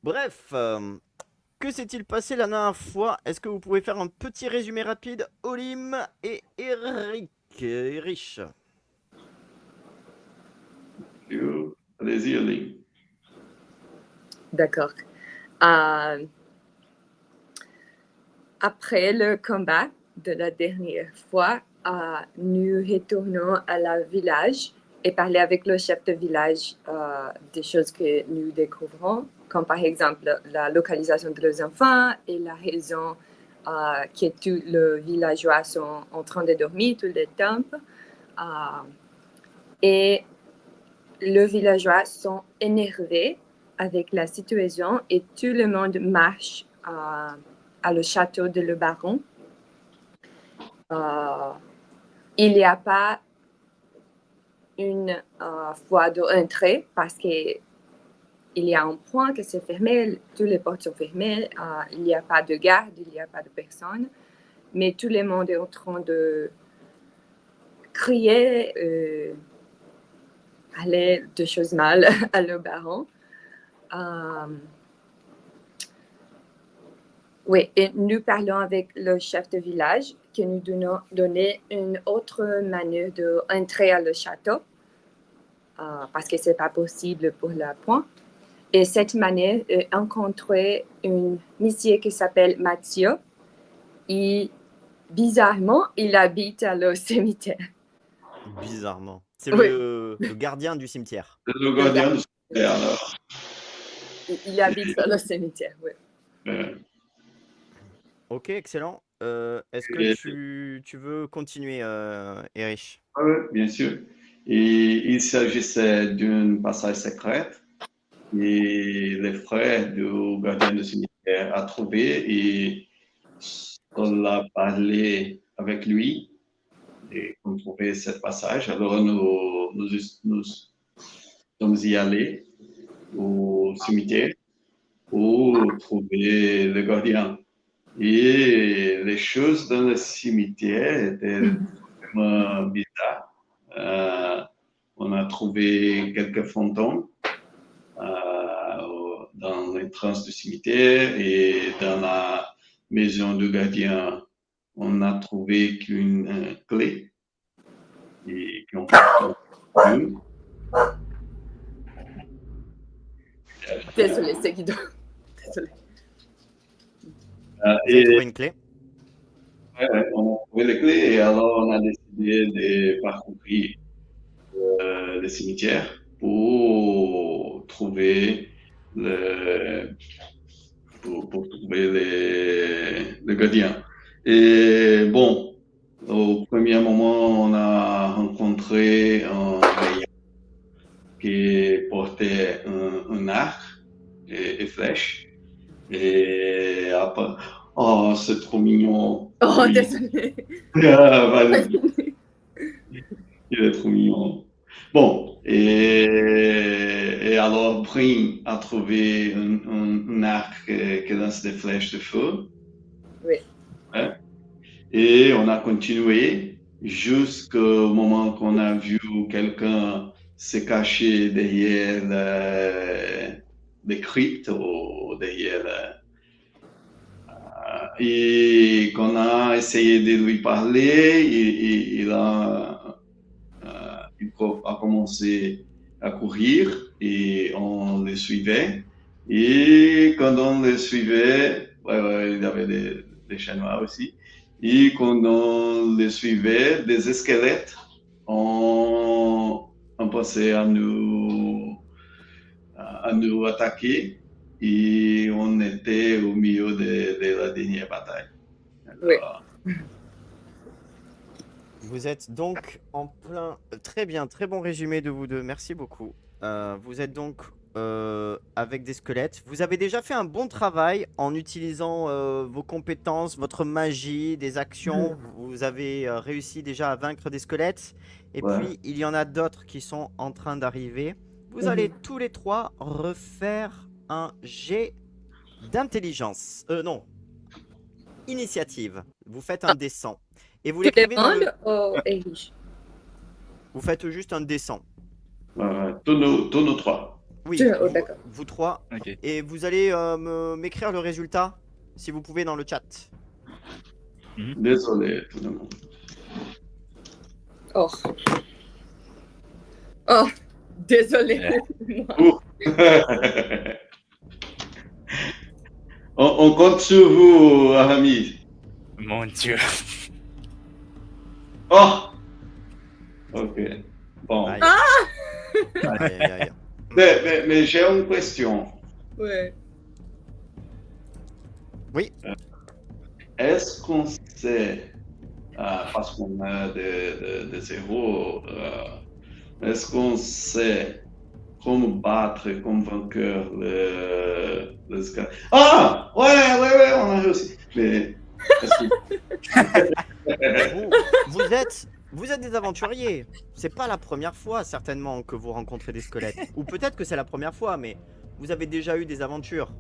Bref, que s'est-il passé la dernière fois? Est-ce que vous pouvez faire un petit résumé rapide, Olim et Eric? Erich. Allez-y, allez. D'accord. Euh, Après le combat de la dernière fois, nous retournons à la village et parler avec le chef de village des choses que nous découvrons, comme par exemple la localisation de leurs enfants et la raison que tous les villageois sont en train de dormir tout le temps. Et les villageois sont énervés avec la situation et tout le monde marche à le château de le baron. Il n'y a pas une voie d'entrée parce qu'il y a un point qui s'est fermé, toutes les portes sont fermées, il n'y a pas de garde, il n'y a pas de personne, mais tout le monde est en train de crier, aller de choses mal à le baron. Oui, et nous parlons avec le chef de village qui nous donne une autre manière d'entrer à le château parce que ce n'est pas possible pour la pointe. Et cette manière, rencontrer un monsieur qui s'appelle Mathieu et bizarrement, il habite à le cimetière. Bizarrement. C'est Oui. le gardien du cimetière. Le gardien de cimetière, alors. Il habite à le cimetière, oui. Ok, excellent. Est-ce que Et- tu veux continuer, Erich? Oui, bien sûr. Et il s'agissait d'un passage secret et les frères du gardien de cimetière a trouvé et on a parlé avec lui et on trouvait ce passage. Alors nous sommes y allés au cimetière pour trouver le gardien. Et les choses dans le cimetière étaient vraiment bizarres. On a trouvé quelques fantômes dans l'entrance du cimetière et dans la maison du gardien, on a trouvé qu'une clé et qu'on porte nous. Désolée, c'est Guido. Désolée. Vous avez Et trouvé une clé? on a trouvé les clés et alors on a décidé de parcourir le cimetière pour trouver le, pour trouver les gardiens. Et bon, au premier moment, on a rencontré un veillant qui portait un arc et flèche. Et après, oh, c'est trop mignon. Oh, Oui. désolée. Ah, vas-y, il est trop mignon. Bon, et alors Brin a trouvé un arc qui lance des flèches de feu. Oui. Hein? Et on a continué jusqu'au moment qu'on a vu quelqu'un se cacher derrière les cryptes ou derrière. Et qu'on a essayé de lui parler, il a commencé à courir et on le suivait. Et quand on le suivait, ouais, il y avait des chats noirs aussi. Et quand on le suivait, des squelettes ont pensé à nous attaquer et on était au milieu de la dernière bataille. Oui. Alors, Vous êtes donc en plein... Très bien, très bon résumé de vous deux, merci beaucoup. Vous êtes donc avec des squelettes. Vous avez déjà fait un bon travail en utilisant vos compétences, votre magie, des actions. Vous avez réussi déjà à vaincre des squelettes. Et ouais. puis, il y en a d'autres qui sont en train d'arriver. Vous allez tous les trois refaire un jet d'intelligence. Non, initiative. Vous faites un dessin. Et vous Tu l'écrivez dans le... demandes au Erich. Vous faites juste un dessin. Tous nos trois. Oui, Oh, d'accord. vous trois. Ok. Et vous allez m'écrire le résultat, si vous pouvez, dans le chat. Désolé, tout le monde. Oh. Oh, désolé. On compte sur vous, Aramis. Mon Dieu. Oh! Ok. Bon. Aïe. Aïe, aïe, aïe. Mais j'ai une question. Ouais. Oui. Est-ce qu'on sait, parce qu'on a des zéros, est-ce qu'on sait comment battre comme vainqueur le squelette? Ah! Ouais, on a réussi. Mais est-ce que... Vous êtes des aventuriers. C'est pas la première fois, certainement, que vous rencontrez des squelettes. Ou peut-être que c'est la première fois, mais vous avez déjà eu des aventures.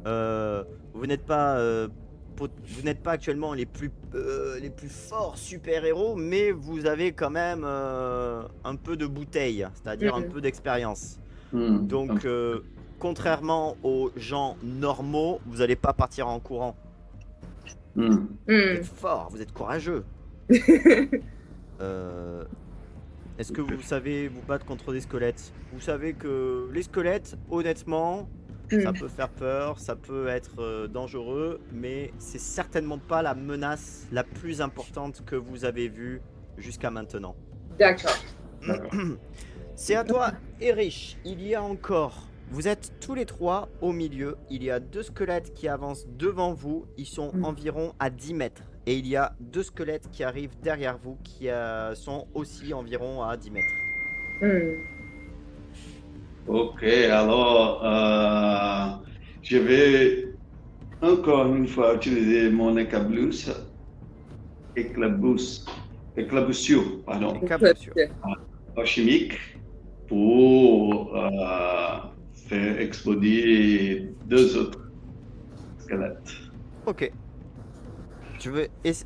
Vous n'êtes pas actuellement les plus forts super-héros, mais vous avez quand même un peu de bouteille, c'est-à-dire un peu d'expérience. Donc, contrairement aux gens normaux, vous n'allez pas partir en courant. Vous êtes fort, vous êtes courageux. Est-ce que vous savez vous battre contre des squelettes? Vous savez que les squelettes, honnêtement, ça peut faire peur, ça peut être dangereux, mais c'est certainement pas la menace la plus importante que vous avez vue jusqu'à maintenant. D'accord. C'est à toi, Erich. Il y a encore... Vous êtes tous les trois au milieu. Il y a 2 squelettes qui avancent devant vous. Ils sont environ à 10 mètres. Et il y a 2 squelettes qui arrivent derrière vous qui sont aussi environ à 10 mètres. Ok, alors je vais encore une fois utiliser mon éclaboussure, pardon, chimique pour faire exploser 2 autres squelettes. Ok.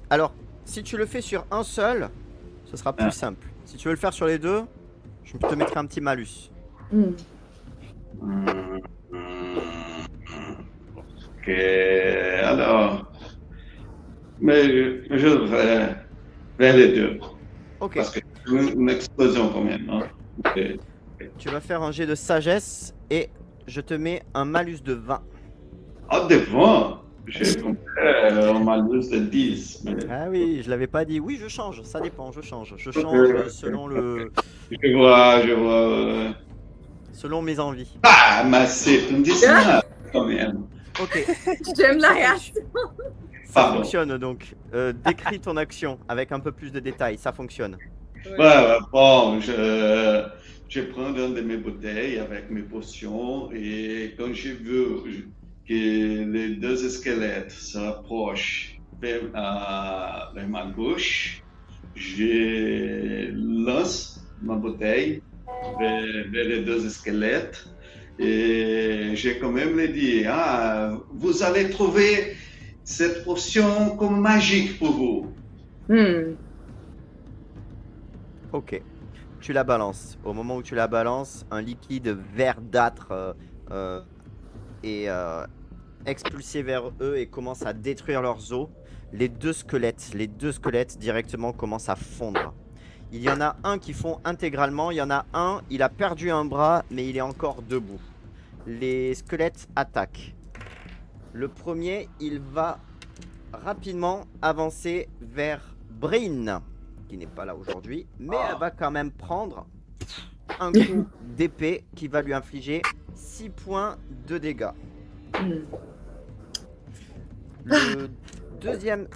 Alors, si tu le fais sur un seul, ce sera plus simple. Si tu veux le faire sur les 2, je te mettrai un petit malus. Ok, alors, mais je vais vers les 2. Ok. Parce que c'est une explosion quand même. Hein. Okay. Tu vas faire un jet de sagesse et je te mets un malus de 20. Ah, de 20? J'ai compris un malus de 10. Mais... Ah oui, je l'avais pas dit. Oui, je change, ça dépend, je change. Je change selon le... Je vois. Selon mes envies. Ah, mais c'est une 19 quand même. Ok. J'aime la réaction. Ça fonctionne donc. Décris ton action avec un peu plus de détails, ça fonctionne. Ouais, bon, je prends une de mes bouteilles avec mes potions et quand je veux que les 2 squelettes se rapprochent vers ma gauche, je lance ma bouteille vers les 2 squelettes et j'ai quand même les dit, vous allez trouver cette potion comme magique pour vous. Ok. Tu la balances. Au moment où tu la balances, un liquide verdâtre est expulsé vers eux et commence à détruire leurs os. Les deux squelettes directement commencent à fondre. Il y en a un qui fond intégralement, il y en a un, il a perdu un bras, mais il est encore debout. Les squelettes attaquent. Le premier, il va rapidement avancer vers Bryn, qui n'est pas là aujourd'hui, mais elle va quand même prendre un coup d'épée qui va lui infliger 6 points de dégâts. Le deuxième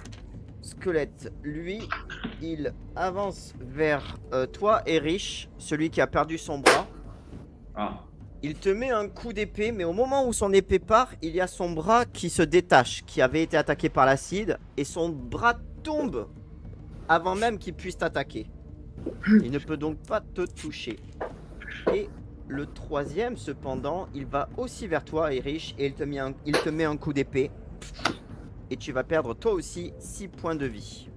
squelette, lui, il avance vers toi, Erich, celui qui a perdu son bras. Il te met un coup d'épée, mais au moment où son épée part, il y a son bras qui se détache, qui avait été attaqué par l'acide, et son bras tombe avant même qu'il puisse t'attaquer. Il ne peut donc pas te toucher. Et le troisième, cependant, il va aussi vers toi, Erich, et il te met un coup d'épée. Et tu vas perdre toi aussi 6 points de vie.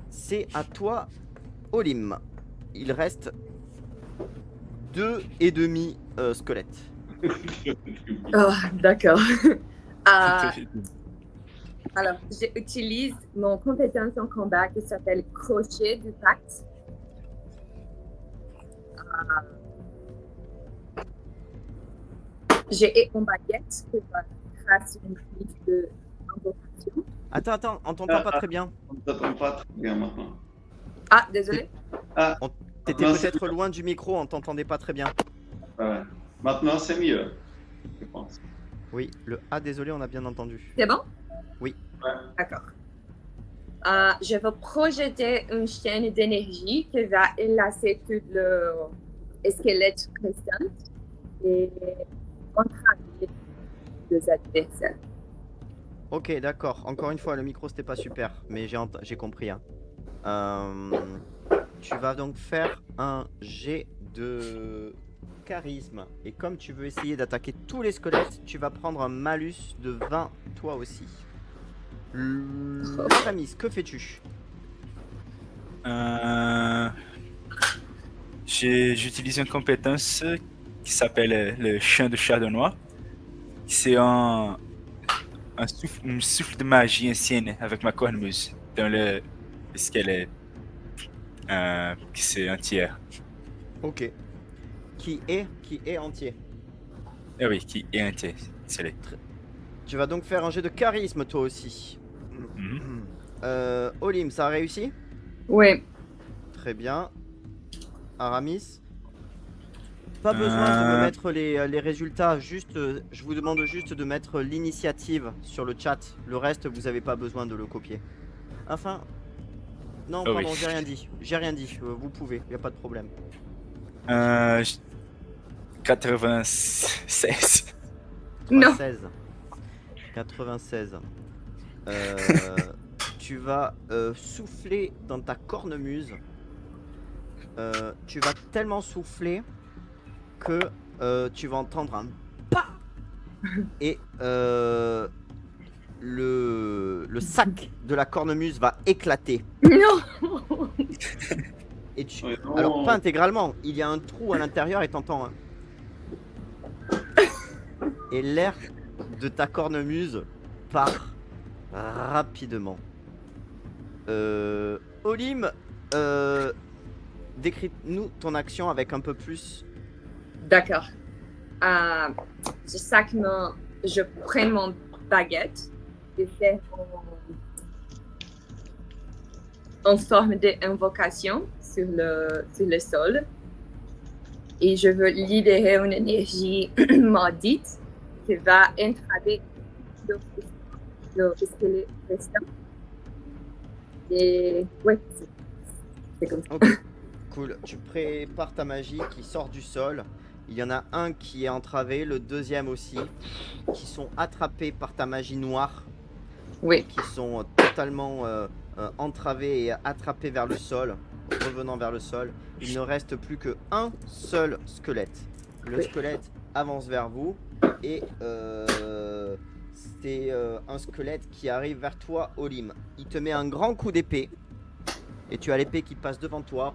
C'est à toi, Olim. Il reste 2,5 squelette. Oh, d'accord. Euh, alors, j'utilise mon compétence en combat qui s'appelle Crochet du Pacte. J'ai une baguette qui va tracer une prise de invocation. Attends, on t'entend pas très bien. On ne t'entend pas très bien maintenant. Ah, désolé. Ah, T'étais maintenant, c'est peut-être loin du micro, on t'entendait pas très bien. ouais. Maintenant, c'est mieux, je pense. Oui, le A, désolé, on a bien entendu. C'est bon? Oui. Ouais. D'accord. Je vais projeter une chaîne d'énergie qui va enlacer tout le squelette restant et entraver les adversaires. Ok, d'accord. Encore une fois, le micro, c'était pas super, mais j'ai compris. Hein. Tu vas donc faire un jet de charisme. Et comme tu veux essayer d'attaquer tous les squelettes, tu vas prendre un malus de 20 toi aussi. Aramis, que fais-tu? J'utilise une compétence qui s'appelle le chant de chardonnay. C'est un souffle de magie ancienne avec ma cornemuse dans le squelette qui c'est entier. Ok. Qui est entier. Ah oui, qui est entier. C'est le. Tu vas donc faire un jet de charisme toi aussi. Mhm. Olim, ça a réussi? Oui. Très bien. Aramis? Pas besoin de me mettre les résultats, juste, je vous demande juste de mettre l'initiative sur le chat. Le reste, vous n'avez pas besoin de le copier. Enfin, non, Oh pardon, oui. j'ai rien dit. J'ai rien dit, vous pouvez, il n'y a pas de problème. 96. Non. 96. Tu vas souffler dans ta cornemuse. Tu vas tellement souffler que tu vas entendre un pa et le sac de la cornemuse va éclater. Non. Et tu... Ouais, non. Alors pas intégralement, il y a un trou à l'intérieur et t'entends un... Et l'air de ta cornemuse part rapidement. Olim, décris-nous ton action avec un peu plus. D'accord. Je prends mon baguette et fais en forme d'invocation sur le sol. Et je veux libérer une énergie maudite qui va entraver le squelette restant. Et ouais, c'est comme ça. Ok, cool. Tu prépares ta magie qui sort du sol. Il y en a un qui est entravé, le deuxième aussi, qui sont attrapés par ta magie noire. Oui. Qui sont totalement entravés et attrapés vers le sol, revenant vers le sol. Il ne reste plus qu'un seul squelette. Le squelette avance vers vous et c'est un squelette qui arrive vers toi, Olim. Il te met un grand coup d'épée et tu as l'épée qui passe devant toi,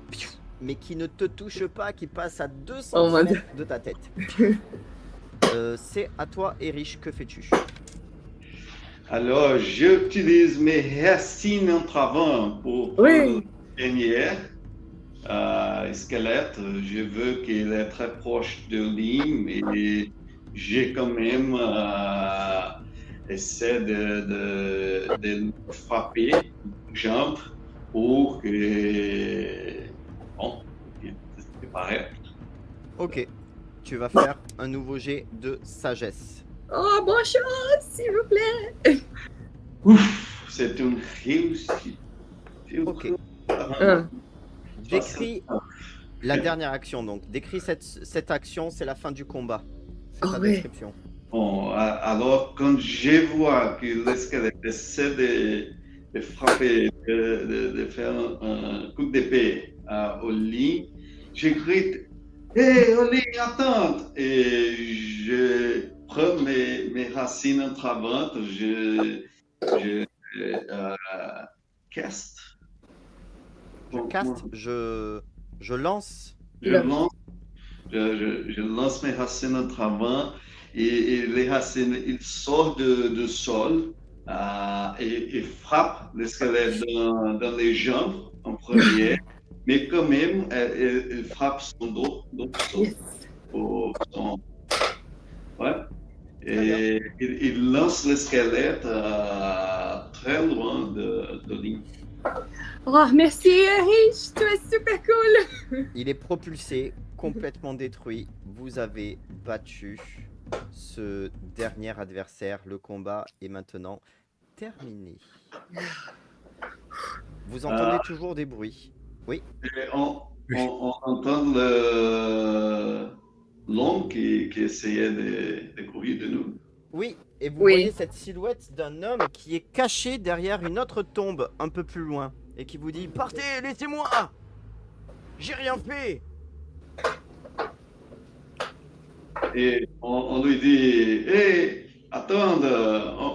mais qui ne te touche pas, qui passe à 2 cm de ta tête. C'est à toi, Erich, que fais-tu? Alors, j'utilise mes racines entravant pour prendre le dernier squelette. Je veux qu'il est très proche de Olim et j'ai quand même essayé de frapper une jambe pour que bon, il se prépare. Ok, tu vas faire un nouveau jet de sagesse. Oh, bonne chance, s'il vous plaît. Ouf, c'est une réussite. Ok. Un. Décris la dernière action donc. Décris cette action, c'est la fin du combat. Fais ta description. Bon, alors quand je vois que le squelette essaie de frapper, de faire un coup d'épée à Oli, je crie Hé Oli, attends! Et je prends mes racines entravantes, je caste. Je caste, je lance. Je lance je lance mes racines en avant et les racines, ils sortent du sol et frappent le squelette dans les jambes en premier, mais quand même, elle frappe son dos, donc Yes. ouais. Très bien. Et il lance le squelette très loin de Link. Oh, merci Erich, tu es super cool. Il est propulsé, complètement détruit. Vous avez battu ce dernier adversaire. Le combat est maintenant terminé. Vous entendez toujours des bruits. Oui, Et on entend le l'homme qui essayait de courir de nous. oui. Et vous Oui. voyez cette silhouette d'un homme qui est caché derrière une autre tombe un peu plus loin. Et qui vous dit « Partez, laissez-moi! J'ai rien fait !» Et on lui dit, hé, attends,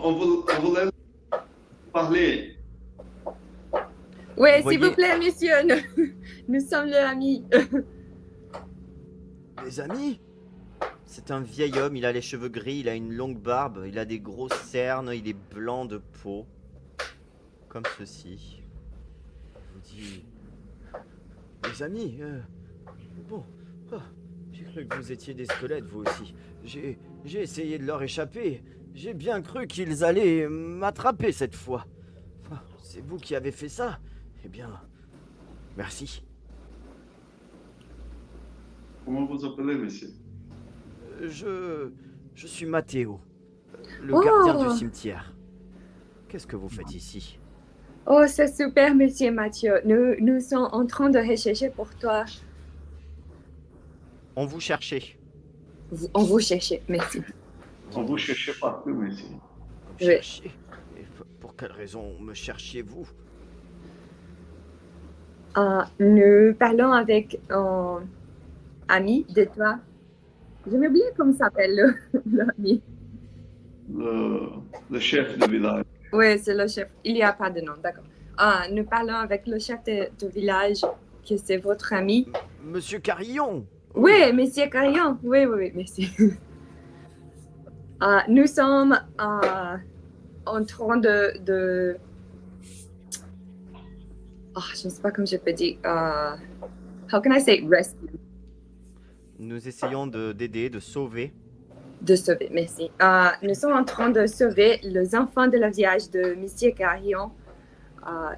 on voulait parler. Oui, Vous s'il voyez- vous plaît, monsieur, nous sommes les amis. Mes amis? C'est un vieil homme, il a les cheveux gris, il a une longue barbe, il a des grosses cernes, il est blanc de peau. Comme ceci. Il vous dit... Mes amis, bon, j'ai cru que vous étiez des squelettes, vous aussi. J'ai essayé de leur échapper. J'ai bien cru qu'ils allaient m'attraper cette fois. C'est vous qui avez fait ça? Eh bien, merci. Comment vous appelez, monsieur? Je suis Mathéo, le Oh. gardien du cimetière. Qu'est-ce que vous faites ici? Oh, c'est super, monsieur Mathieu. Nous sommes en train de rechercher pour toi. On vous cherchait. On vous cherchait, merci. On vous cherchez partout, monsieur. Vous me Oui. cherchez? Et pour quelle raison me cherchiez-vous? Nous parlons avec un ami de toi. Je m'oublie comment s'appelle l'ami. Le chef de village. Oui, c'est le chef. Il n'y a pas de nom, d'accord. Nous parlons avec le chef de village, que c'est votre ami. Monsieur Carillon! Oui, monsieur Carillon. Oui, merci. Nous sommes en train de... je ne sais pas comment je peux dire. How can I say rescue? Nous essayons d'aider, de sauver. De sauver, merci. Nous sommes en train de sauver les enfants de la village de monsieur Carillon.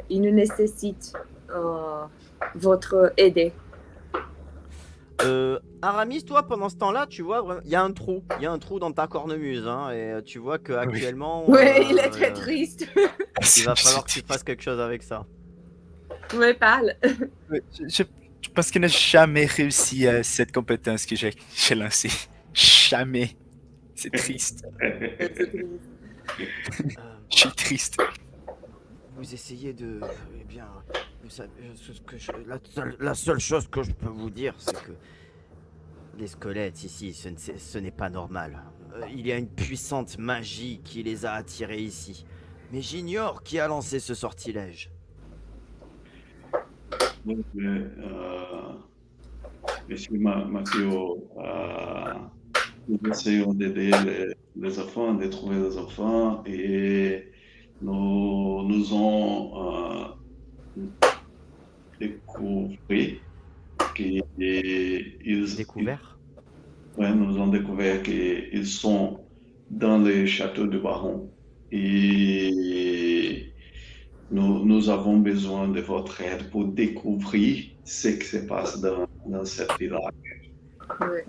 Ils nous nécessitent votre aide. Aramis, toi, pendant ce temps-là, tu vois, il y a un trou. Il y a un trou dans ta cornemuse. Hein, et tu vois qu'actuellement... Oui, il est très triste. Il va falloir que tu fasses quelque chose avec ça. Oui, parle. Je pense qu'il n'a jamais réussi cette compétence que j'ai lancée. Jamais. C'est triste. Je suis triste. Vous essayez de... Eh bien, vous savez, la seule chose que je peux vous dire, c'est que les squelettes ici, ce n'est pas normal. Il y a une puissante magie qui les a attirés ici. Mais j'ignore qui a lancé ce sortilège. Donc, monsieur Mathieu, nous essayons d'aider les enfants, de trouver les enfants et nous avons découvert qu'ils... Découvert? Ouais, nous avons découvert qu'ils sont dans le château de Baron et nous avons besoin de votre aide pour découvrir ce qui se passe dans cette village. Oui.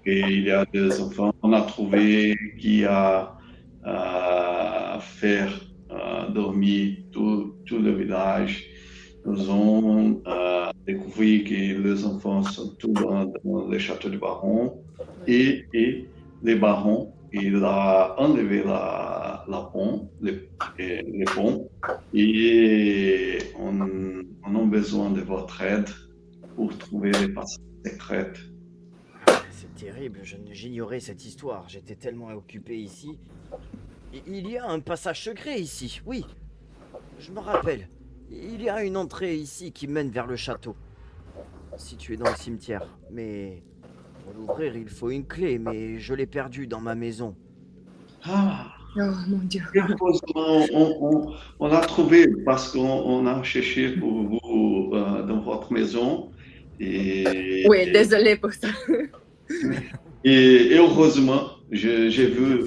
Et il y a des enfants, on a trouvé qui a fait dormir tout le village. Nous avons découvert que les enfants sont tous dans le château de Baron et les barons, il a enlevé le pont et on a besoin de votre aide pour trouver les passages secrets. C'est terrible, j'ignorais cette histoire. J'étais tellement occupé ici. Il y a un passage secret ici, oui. Je me rappelle. Il y a une entrée ici qui mène vers le château. Situé dans le cimetière. Mais Pour l'ouvrir, il faut une clé, mais je l'ai perdue dans ma maison. Ah, Oh mon Dieu. heureusement, on l'a trouvé parce qu'on a cherché pour vous dans votre maison. Et, Oui, désolé pour ça. et heureusement, j'ai vu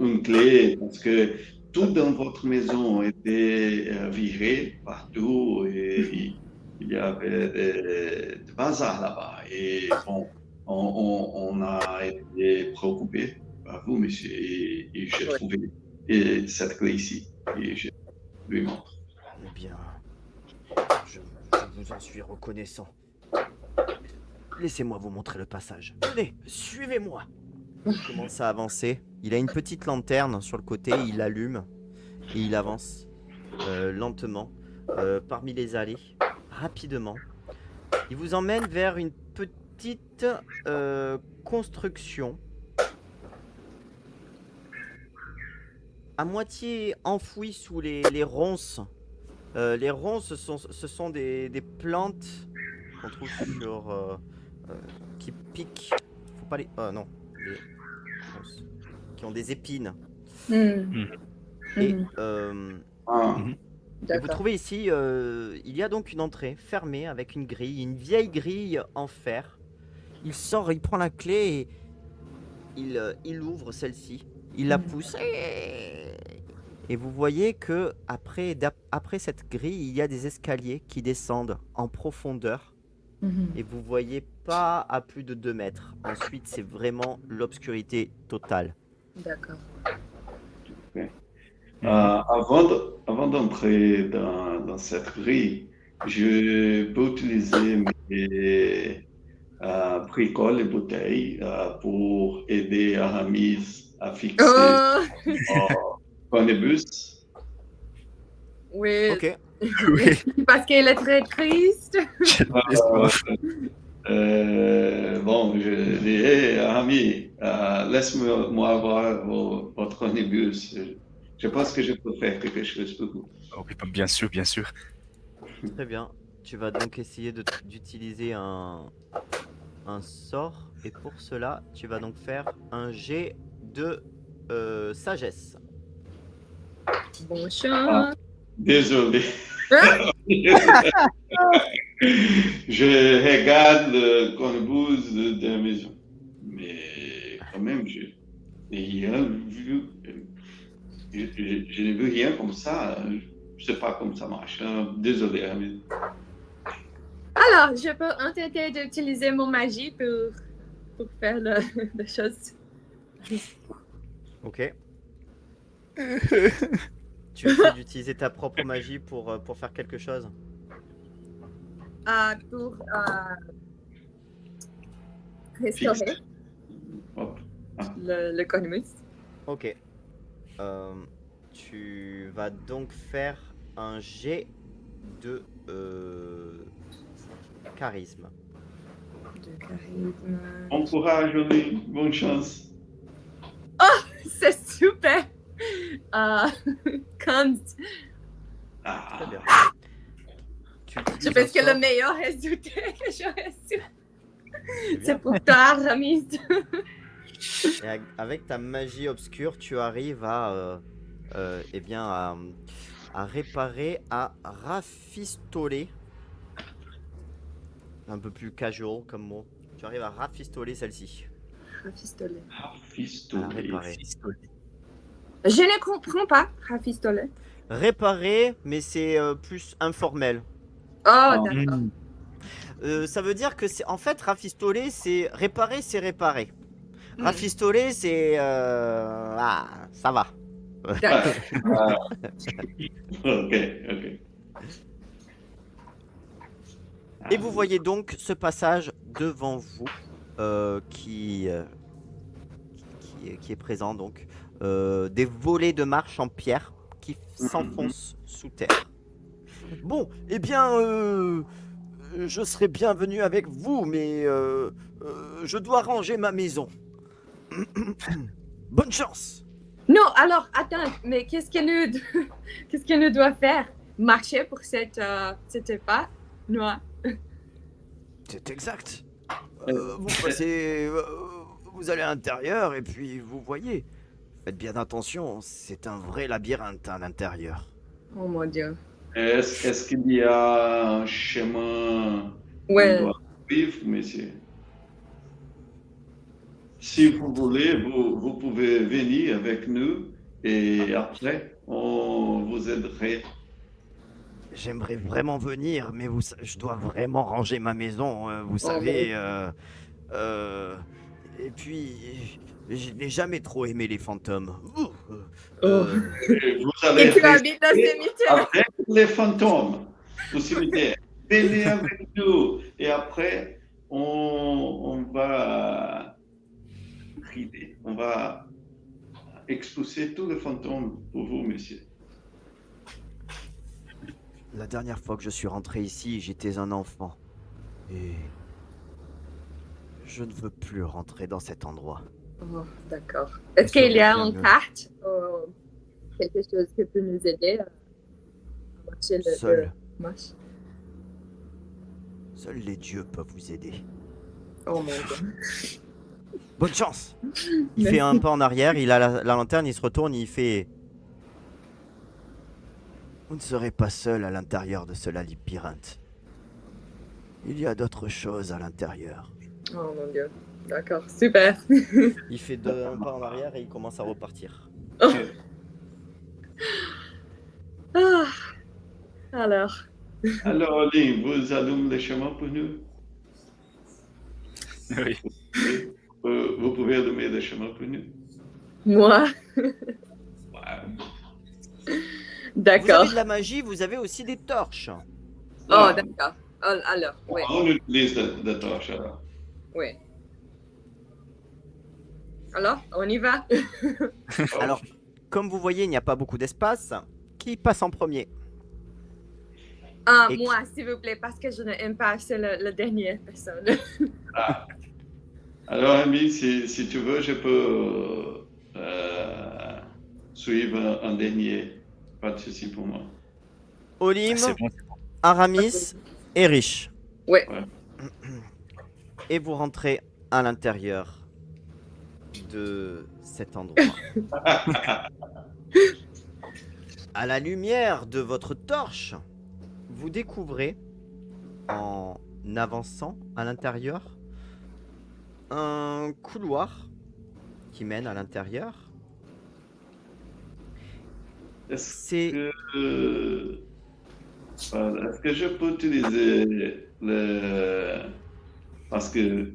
une clé parce que tout dans votre maison était viré partout et il y avait des bazar là-bas. Et bon, on a été préoccupés par vous, monsieur, et j'ai Ouais. trouvé cette clé ici et je lui montre. Eh bien, je vous en suis reconnaissant. Laissez-moi vous montrer le passage. Venez, suivez-moi. Il commence à avancer. Il a une petite lanterne sur le côté, il l'allume et il avance lentement parmi les allées, rapidement. Il vous emmène vers une petite construction à moitié enfouie sous les ronces. Les ronces, ce sont des plantes qu'on trouve qui piquent. Faut pas les. Oh non, les ronces qui ont des épines. Hmm. Et, Mhm. Ah, et vous D'accord. trouvez ici, il y a donc une entrée fermée avec une grille, une vieille grille en fer. Il sort, il prend la clé et il ouvre celle-ci. Il la pousse. Et vous voyez que après cette grille, il y a des escaliers qui descendent en profondeur. Mhm. Et vous voyez pas à plus de 2 mètres. Ensuite, c'est vraiment l'obscurité totale. D'accord. avant d'entrer dans cette grille, je peux utiliser mes bricoles et bouteilles pour aider Aramis à fixer Oh, son cornébus. oui, Ok. Oui. parce qu'elle est très triste. Bon, je dis, hey, Aramis, laisse-moi avoir votre cornébus. Je pense que je peux faire quelque chose pour vous. Oh, oui, bien sûr, bien sûr. Très bien. Tu vas donc essayer d'utiliser un sort. Et pour cela, tu vas donc faire un jet de sagesse. Bon chance. Désolé. Hein? Je regarde le cornebus de la maison. Mais quand même, je n'ai rien vu. Je n'ai vu rien comme ça. Je ne sais pas comment ça marche. Désolé, Aramis. Alors, je peux tenter d'utiliser mon magie pour faire la chose. Ok. Tu essaies d'utiliser ta propre magie pour faire quelque chose. Pour restaurer Hop. le cornmus. Ok. Tu vas donc faire un jet de charisme. De charisme. Bon courage, Oli. Bonne chance. C'est super. 15. Très bien. Tu Je utilises pense un que le sort. meilleur résultat que j'aurais su. Très bien. C'est pour toi, Ramis. Et avec ta magie obscure, tu arrives eh bien, à réparer, à rafistoler. Un peu plus casual comme mot. Tu arrives à rafistoler celle-ci. Rafistolet. À la Pistolet. réparer. Je ne comprends pas, rafistolet. Réparer, mais c'est plus informel. Oh, d'accord. Ça veut dire que c'est en fait rafistoler, c'est réparer, c'est réparer. Hmm. Rafistoler, c'est ça va. D'accord. Ok. Et vous voyez donc ce passage devant vous qui est présent donc. Des volets de marche en pierre qui s'enfoncent sous terre. Bon, eh bien, je serais bienvenu avec vous, mais je dois ranger ma maison. Bonne chance. Non, alors, attends, mais qu'est-ce que nous doit faire? Marcher pour cette pas noire. C'est exact. Vous allez à l'intérieur et puis vous voyez. Faites bien attention, c'est un vrai labyrinthe à l'intérieur. Oh mon Dieu. Est-ce qu'il y a un chemin qu'on Ouais. doit suivre, monsieur? Si vous voulez, vous pouvez venir avec nous et après, on vous aiderait. J'aimerais vraiment venir, mais je dois vraiment ranger ma maison, vous savez. Et puis, je n'ai jamais trop aimé les fantômes. Et vous Et allez tu habites le rester cimetière. avec les fantômes au cimetière. Venez avec nous et après, on va rider, on va expulser tous les fantômes pour vous, monsieur. La dernière fois que je suis rentré ici, j'étais un enfant. Et je ne veux plus rentrer dans cet endroit. Oh, d'accord. Est-ce qu'il y a une Bien carte ou quelque chose qui peut nous aider à marcher le Seul. marche? Seuls les dieux peuvent vous aider. Oh mon Dieu. Bonne chance. Il Merci. fait un pas en arrière, il a la lanterne, il se retourne, il fait... Vous ne serez pas seul à l'intérieur de ce labyrinthe. Il y a d'autres choses à l'intérieur. Oh mon Dieu. D'accord, super. Il fait un pas en arrière et il commence à repartir. Ah, alors, Alors, Lynn, vous allumez les chemins pour nous? Oui. Vous pouvez allumer les chemins pour nous? moi, Ouais. Vous d'accord. avez de la magie, vous avez aussi des torches. Oh, d'accord. Oh, alors, oui, On utilise la torche alors. oui. Alors, on y va. Alors, comme vous voyez, il n'y a pas beaucoup d'espace. Qui passe en premier? Ah, Et moi, s'il vous plaît, parce que je n'aime pas, c'est la dernière personne. Alors, Ami, si tu veux, je peux suivre un dernier. Pas de souci pour moi. Olim, C'est bon. Aramis et Rich. Ouais. Et vous rentrez à l'intérieur de cet endroit. À la lumière de votre torche, vous découvrez, en avançant à l'intérieur, un couloir qui mène à l'intérieur. C'est... Est-ce que je peux utiliser le... Parce que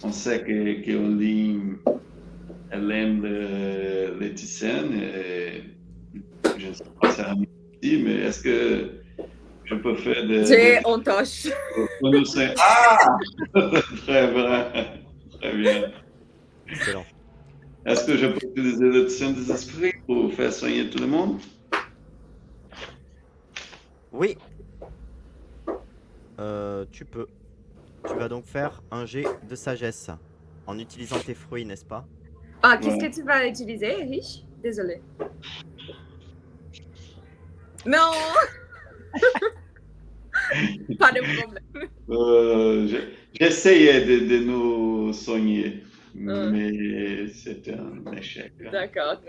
on sait que Oline, elle aime les tissanes, et je ne sais pas si elle dit, mais est-ce que je peux faire J'ai on tâche. Ah! Très bien. Très bien. Excellent. Est-ce que je peux utiliser le tisane des esprits pour faire soigner tout le monde? Oui. Tu peux. Tu vas donc faire un jet de sagesse en utilisant tes fruits, n'est-ce pas? Ah, qu'est-ce que tu vas utiliser, Rich? Désolé. Non! Pas de problème. J'essayais de nous soigner, mais c'était un échec. D'accord.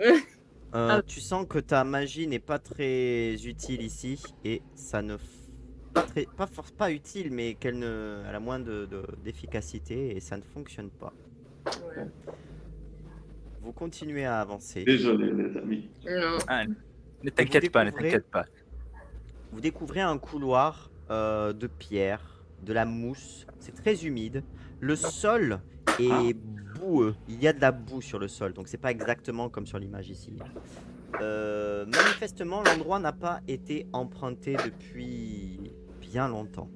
Tu sens que ta magie n'est pas très utile ici et ça ne pas utile, mais elle a moins d'efficacité et ça ne fonctionne pas. Ouais. Vous continuez à avancer. Désolé, les amis. Non. Ah, ne t'inquiète pas, ne t'inquiète pas. Vous découvrez un couloir de pierre, de la mousse. C'est très humide. Le sol est boueux. Il y a de la boue sur le sol, donc c'est pas exactement comme sur l'image ici. Manifestement, l'endroit n'a pas été emprunté depuis bien longtemps.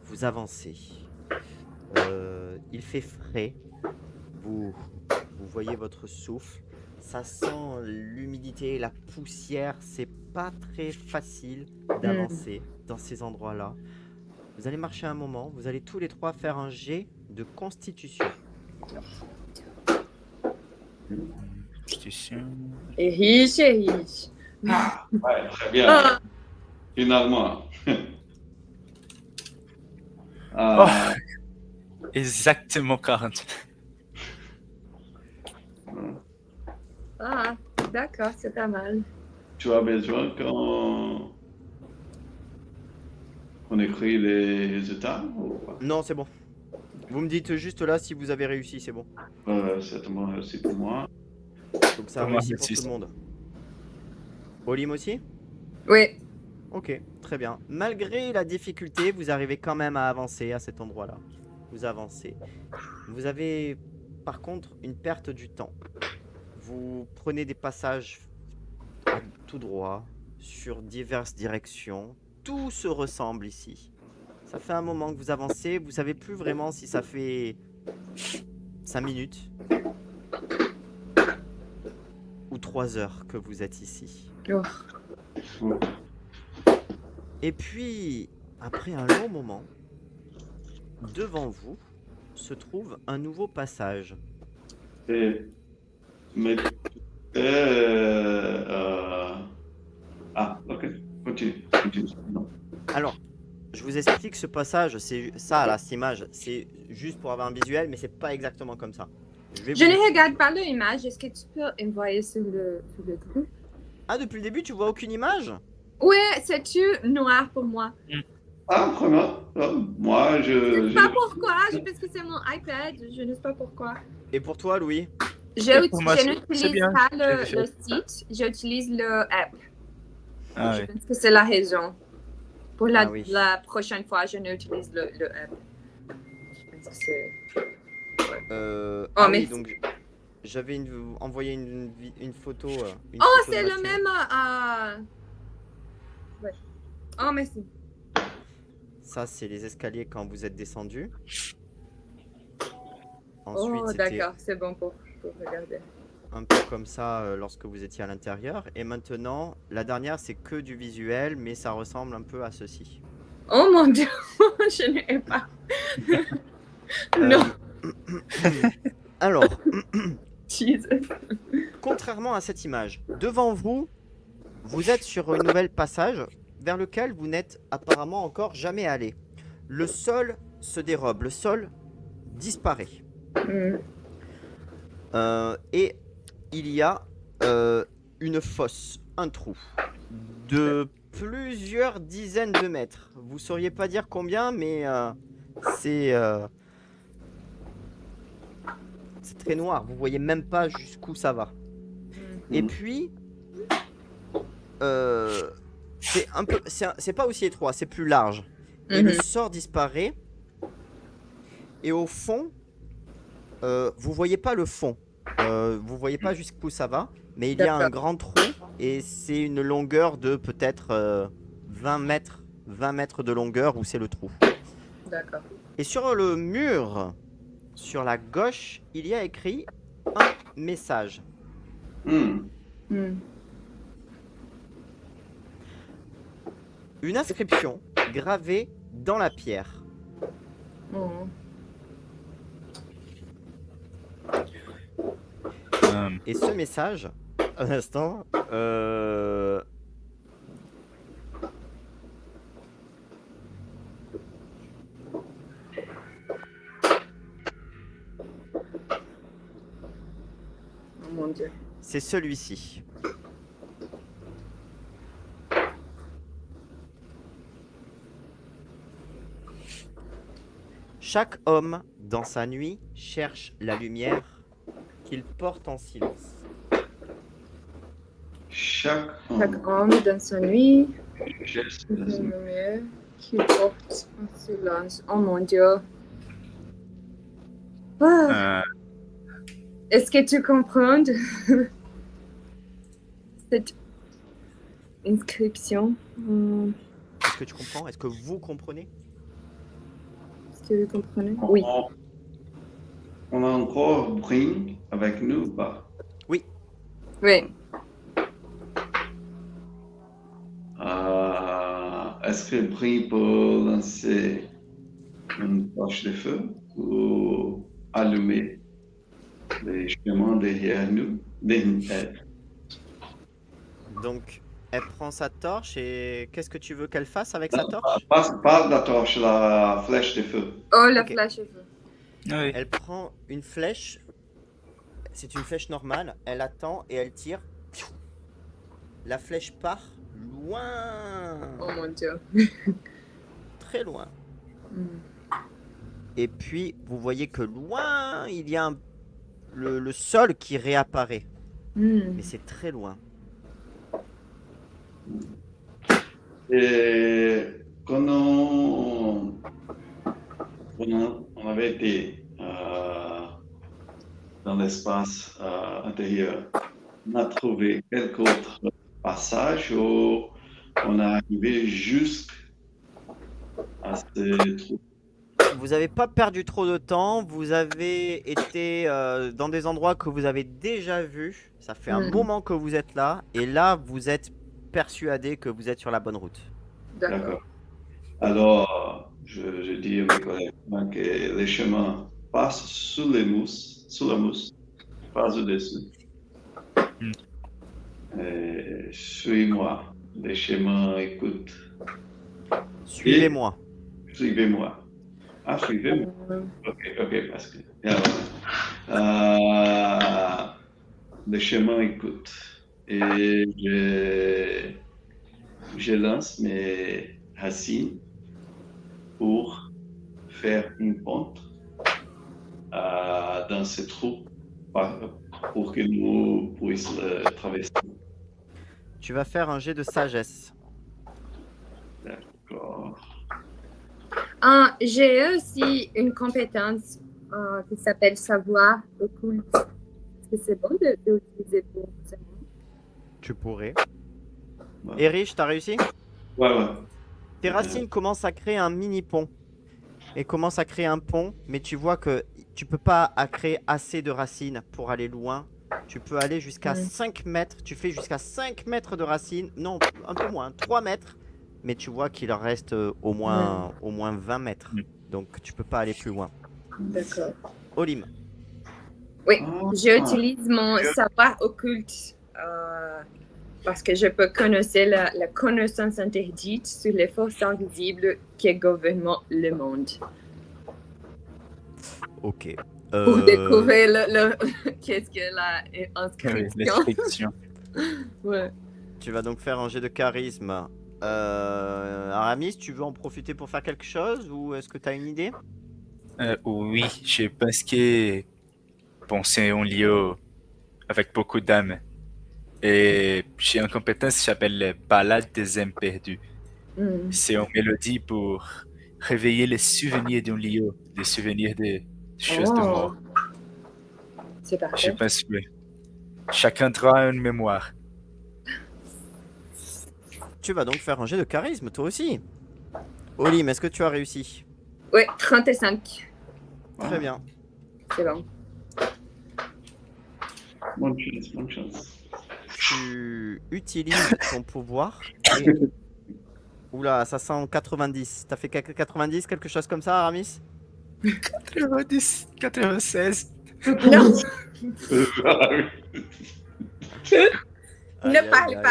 Vous avancez. Il fait frais. Vous voyez votre souffle. Ça sent l'humidité, la poussière. C'est pas très facile d'avancer dans ces endroits-là. Vous allez marcher un moment. Vous allez tous les trois faire un jet de constitution. Et riche, et riche. Ouais, très bien. Ah, Finalement. Ah, Exactement 40. Ah, d'accord, c'est pas mal. tu as besoin qu'on écrit les résultats ou pas? Non, c'est bon. Vous me dites juste là si vous avez réussi, c'est bon. Certainement aussi pour moi. Donc ça a Pour moi réussi pour aussi, tout le ça. monde. Olim aussi? Oui. Ok, très bien. Malgré la difficulté, vous arrivez quand même à avancer à cet endroit-là. Vous avancez. Vous avez par contre une perte du temps. Vous prenez des passages tout droit, sur diverses directions. Tout se ressemble ici. Ça fait un moment que vous avancez, vous savez plus vraiment si ça fait 5 minutes ou 3 heures que vous êtes ici. Oh. Mm. Et puis, après un long moment, devant vous se trouve un nouveau passage. Et, mais, ok, continue. Non. Alors, je vous explique ce passage, c'est ça là, cette image, c'est juste pour avoir un visuel, mais c'est pas exactement comme ça. Je vais Je vous ne expliquer. regarde pas l'image. Est-ce que tu peux envoyer sur le groupe? Ah, depuis le début, tu vois aucune image? Oui, c'est-tu noir pour moi? Ah, vraiment? Moi, Je ne sais pas pourquoi. Je pense que c'est mon iPad. Je ne sais pas pourquoi. Et pour toi, Louis? Je Pour moi, c'est n'utilise bien. pas J'ai fait. le site. J'utilise le app. Ah Je oui. pense que c'est la raison. Pour Ah oui. la prochaine fois, je n'utilise le app. Je pense que c'est... Ah oui, merci. donc j'avais envoyé une photo. Une Oh, photo de c'est le Mathieu. même... Ouais. Oh, merci. Ça, c'est les escaliers quand vous êtes descendu. Oh, Ensuite, c'était d'accord. C'est bon pour regarder. un peu comme ça lorsque vous étiez à l'intérieur. Et maintenant, la dernière, c'est que du visuel, mais ça ressemble un peu à ceci. Oh mon Dieu, je n'ai pas. Non. Alors, Jesus. contrairement à cette image, devant vous, vous êtes sur une nouvelle passage vers lequel vous n'êtes apparemment encore jamais allé. Le sol se dérobe, le sol disparaît. Mm. Et il y a une fosse, un trou de plusieurs dizaines de mètres. Vous sauriez pas dire combien, mais c'est très noir. Vous voyez même pas jusqu'où ça va. Et puis, c'est un peu, c'est pas aussi étroit, c'est plus large. Et le sort disparaît. Et au fond, vous voyez pas le fond. Vous voyez pas jusqu'où ça va. Mais il y a un grand trou. Et c'est une longueur de peut-être 20 mètres de longueur où c'est le trou. D'accord. Et sur le mur, sur la gauche, il y a écrit un message. Mm. Une inscription gravée dans la pierre. Mm. Et ce message, un instant, Oh mon Dieu. c'est celui-ci. Chaque homme, dans sa nuit, cherche la lumière qu'il porte en silence. Chaque Chaque homme dans sa nuit, geste, qui porte en silence. Oh mon Dieu. Ah. Est-ce que tu comprends cette inscription? Est-ce que tu comprends? Est-ce que vous comprenez? Est-ce que vous comprenez? Oui. On a encore Bring avec nous ou pas? Oui. Oui. Est-ce que Bring peut lancer une torche de feu ou allumer les chemins derrière nous? Donc, Elle prend sa torche et qu'est-ce que tu veux qu'elle fasse avec sa torche? Pas la torche, la flèche de feu. Oh, la Ok. flèche de feu. Oui. Elle prend une flèche. C'est une flèche normale. Elle attend et elle tire. La flèche part loin. Oh mon Dieu. Très loin. Hmm. Et puis, vous voyez que loin, il y a le sol qui réapparaît. Hmm. Mais c'est très loin. Et quand on avait été dans l'espace intérieur, on a trouvé quelques autres passages où on est arrivé jusqu'à ce trou. Vous n'avez pas perdu trop de temps. Vous avez été dans des endroits que vous avez déjà vus. Ça fait un Hmm. moment que vous êtes là. Et là, vous êtes persuadé que vous êtes sur la bonne route. D'accord. Alors, je dis à mes collègues que les chemins passent sous la mousse, pas au-dessus. Hmm. Suis-moi. Les chemins écoutent. Suivez-moi. Suivez-moi. Ah, suivez-moi. Ok, parce que. Les chemins écoutent. Et je lance mes racines pour faire une pente dans ce trou pour que nous puissions traverser. Tu vas faire un jet de sagesse. D'accord. J'ai aussi une compétence qui s'appelle savoir occulte. Est-ce que c'est bon d'utiliser pour ça? Tu pourrais. Ouais. Erich, t'as réussi? Ouais. Tes racines commencent à créer un mini pont. Et commencent à créer un pont, mais tu vois que tu peux pas créer assez de racines pour aller loin. Tu peux aller jusqu'à 5 mètres. Tu fais jusqu'à 5 mètres de racines. Non, un peu moins, 3 mètres. Mais tu vois qu'il en reste au moins 20 mètres. Donc tu peux pas aller plus loin. D'accord. Olim. Oui, j'utilise mon savoir occulte parce que je peux connaître la connaissance interdite sur les forces invisibles qui gouvernent le monde. Ok. Pour découvrir qu'est-ce que la Oui, inscription. l'inscription. Ouais. Tu vas donc faire un jet de charisme. Aramis, tu veux en profiter pour faire quelque chose ou est-ce que tu as une idée? Oui, je pense que bon, c'est un lieu avec beaucoup d'âmes. Et j'ai une compétence qui s'appelle Ballade des âmes perdues. Hmm. C'est une mélodie pour réveiller les souvenirs d'un lieu, des souvenirs de choses de mort. C'est Je parfait. pense que chaque endroit a une mémoire. Tu vas donc faire un jet de charisme, toi aussi. Olim, est-ce que tu as réussi? Oui, 35. Très bien. C'est bon. Bonne chance. Tu utilises ton pouvoir et... Oula, ça sent 90. T'as fait 90, quelque chose comme ça, Aramis? 90, 96. Non, Aïe, ne aïe, parle aïe.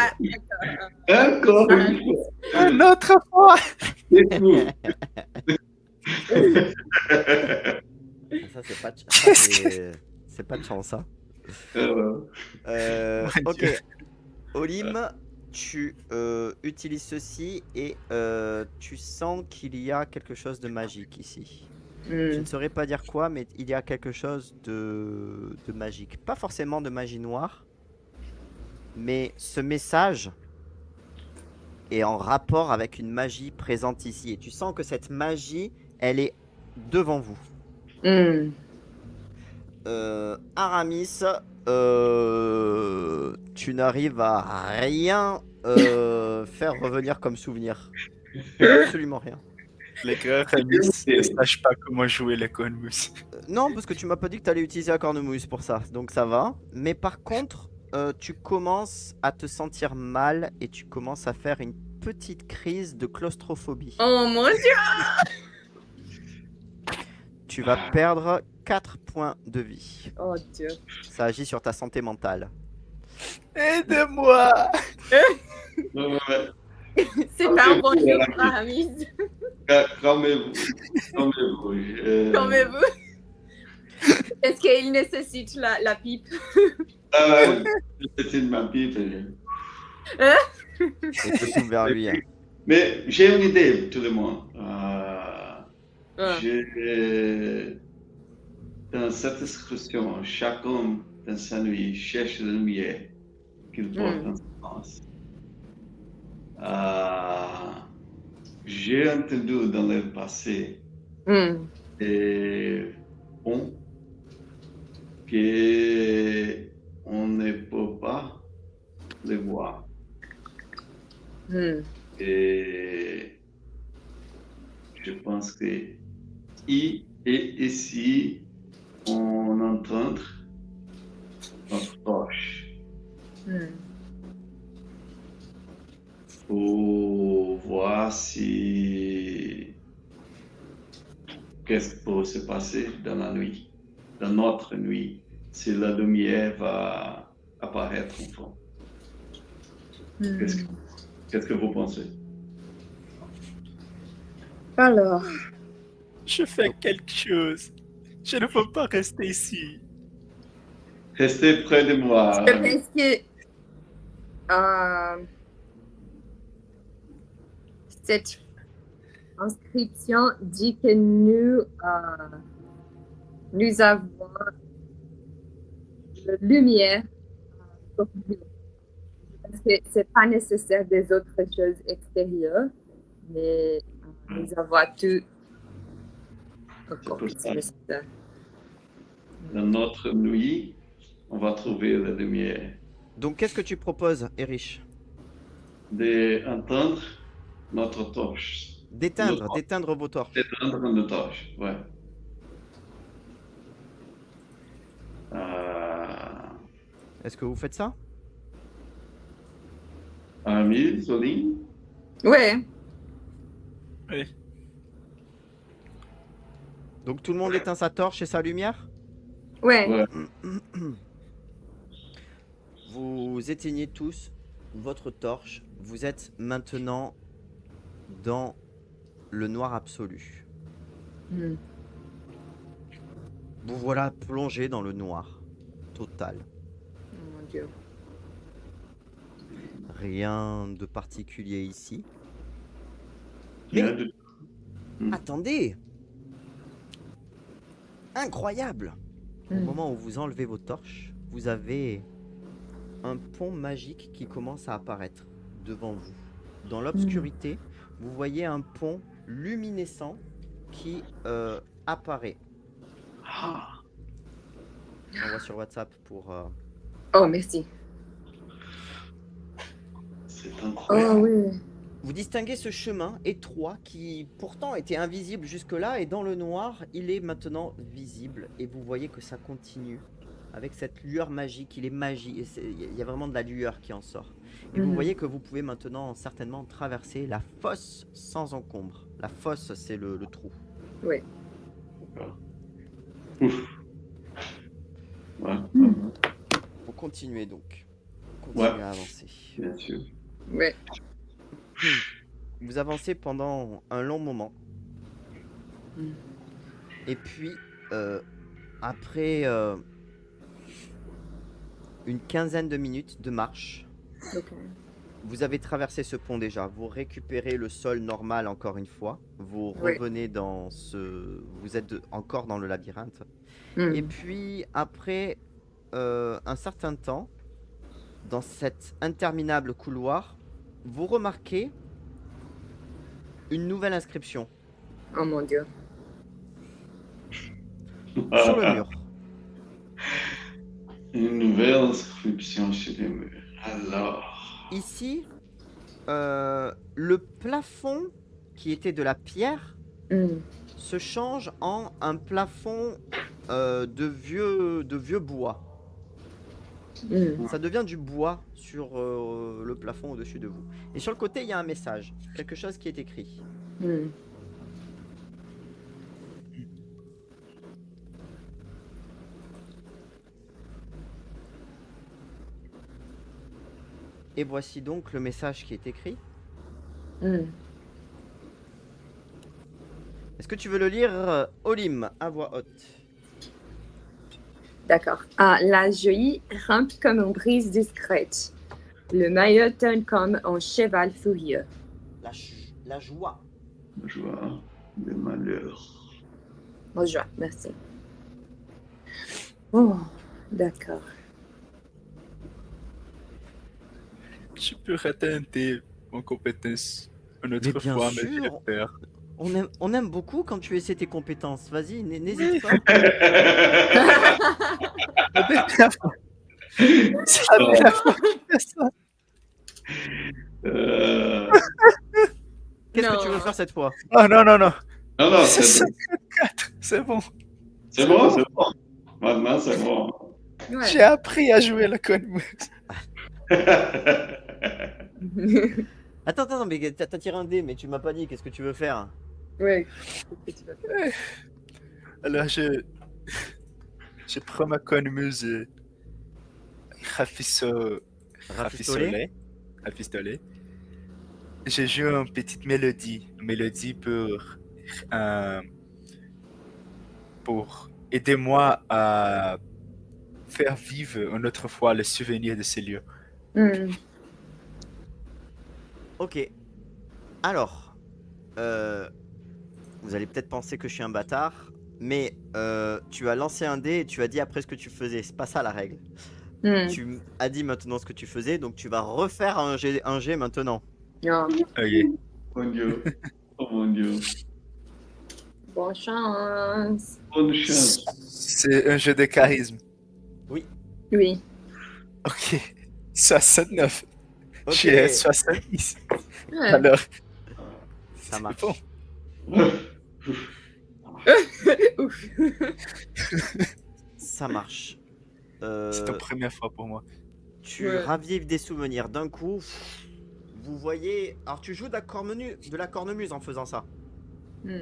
pas. Encore une fois. Un autre fois. C'est tout. Ça, c'est pas de... ça, c'est pas de chance, ça. Mon Ok. Dieu. Olim, tu utilises ceci et tu sens qu'il y a quelque chose de magique ici. Je ne saurais pas dire quoi, mais il y a quelque chose de magique. Pas forcément de magie noire, mais ce message est en rapport avec une magie présente ici. Et tu sens que cette magie, elle est devant vous. Aramis, tu n'arrives à rien faire revenir comme souvenir. Absolument rien. Les gars, Ramis ne sachent pas comment jouer la cornemuse. Non, parce que tu m'as pas dit que tu allais utiliser la cornemuse pour ça, donc ça va. Mais par contre, tu commences à te sentir mal et tu commences à faire une petite crise de claustrophobie. Oh mon Dieu! Tu vas perdre 4 points de vie. Oh Dieu. Ça agit sur ta santé mentale. Aide-moi! Ouais, ouais, ouais. C'est pas un bonjour, Aramis. Calmez-vous. Calmez-vous. Calmez-vous. Est-ce qu'il nécessite la pipe? C'est ma pipe. Et se tourne vers lui, hein. Mais j'ai une idée, tout le monde. Ah. Dans cette inscription, chaque homme dans sa nuit cherche la lumière qu'il porte dans sa sens. J'ai entendu dans le passé et bon, qu'on ne peut pas le voir. Et je pense que ici, on entend notre torche pour voir si qu'est-ce qui peut se passer dans la nuit, dans notre nuit, si la lumière va apparaître en fond. Qu'est-ce que vous pensez? Alors, Je fais quelque chose. Je ne peux pas rester ici. Restez près de moi. je pense que cette inscription dit que nous avons la lumière pour nous. Parce que c'est pas nécessaire des autres choses extérieures, mais nous avons tout encore pour qui ça. est nécessaire. Dans notre nuit, on va trouver la lumière. Donc, qu'est-ce que tu proposes, Erich? D'entendre notre torche. D'éteindre vos torches. D'éteindre notre torche, ouais. Est-ce que vous faites ça? Ami, Soline? Ouais. Oui. Donc, tout le monde éteint sa torche et sa lumière? Ouais. Ouais. Vous éteignez tous votre torche. Vous êtes maintenant dans le noir absolu. Hmm. Vous voilà plongé dans le noir total. Oh mon Dieu. Rien de particulier ici. Rien Mais de- attendez! Incroyable! Au Hmm. moment où vous enlevez vos torches, vous avez un pont magique qui commence à apparaître devant vous. Dans l'obscurité, vous voyez un pont luminescent qui apparaît. Ah, J'envoie sur WhatsApp pour... Oh, merci. c'est Oh incroyable. oui. Vous distinguez ce chemin étroit qui pourtant était invisible jusque-là et dans le noir, il est maintenant visible et vous voyez que ça continue avec cette lueur magique, il est magique, il y a vraiment de la lueur qui en sort. Et vous voyez que vous pouvez maintenant certainement traverser la fosse sans encombre. La fosse, c'est le trou. Oui. D'accord. Ouf. Ouais, Vous continuez donc. Continuez Ouais. à avancer. bien sûr. Ouais. Vous avancez pendant un long moment. Mm. Et puis, après une quinzaine de minutes de marche, Ok. vous avez traversé ce pont déjà. Vous récupérez le sol normal encore une fois. Vous Oui. revenez dans ce... Vous êtes encore dans le labyrinthe. Hmm. Et puis, après un certain temps, dans cet interminable couloir, vous remarquez une nouvelle inscription Oh mon Dieu. sur le mur. Une nouvelle inscription sur les murs. Alors, Ici, le plafond qui était de la pierre Hmm. se change en un plafond de vieux bois. Hmm. Ça devient du bois sur le plafond au-dessus de vous. Et sur le côté, il y a un message, quelque chose qui est écrit. Hmm. Et voici donc le message qui est écrit. Hmm. Est-ce que tu veux le lire, Olim, à voix haute? D'accord. La joie rampe comme une brise discrète. Le maillot tonne comme un cheval furieux. La joie. Joie, le malheur. Bonjour, merci. Oh, d'accord. Je peux rater mon compétence une autre Mais bien fois, mais j'ai sûr. peur. On aime beaucoup quand tu essaies tes compétences. Vas-y, n'hésite pas. La dernière fois. C'est la dernière fois que je fais ça. Qu'est-ce que Non. tu veux faire cette fois? Oh non, non, non. Non, C'est c'est 54, c'est bon. bon, c'est bon. Maintenant, c'est bon. Ouais. J'ai appris à jouer la conne. Attends, mais t'as tiré un dé, mais tu m'as pas dit qu'est-ce que tu veux faire. Ouais. Qu'est-ce que tu vas faire? Alors, je prends ma cornemuse Rafistolé. rafistolée. Je joue une petite mélodie pour aider moi à faire vivre une autre fois le souvenir de ces lieux. Hmm. Ok. Alors, vous allez peut-être penser que je suis un bâtard, mais tu as lancé un dé et tu as dit après ce que tu faisais. C'est pas ça la règle. Hmm. Tu as dit maintenant ce que tu faisais, donc tu vas refaire un jet maintenant. Non. Ok. Mon Dieu. Oh mon Dieu. Bonne chance. Bonne chance. C'est un jeu de charisme. Oui. Ok. 69. Ok, J'ai 70. Ouais. Alors, ça c'est marche. bon. Ouf. Ça marche. C'est la première fois pour moi. Tu Ouais. ravives des souvenirs d'un coup. Vous voyez. Alors, tu joues de la cornemuse en faisant ça. Hmm.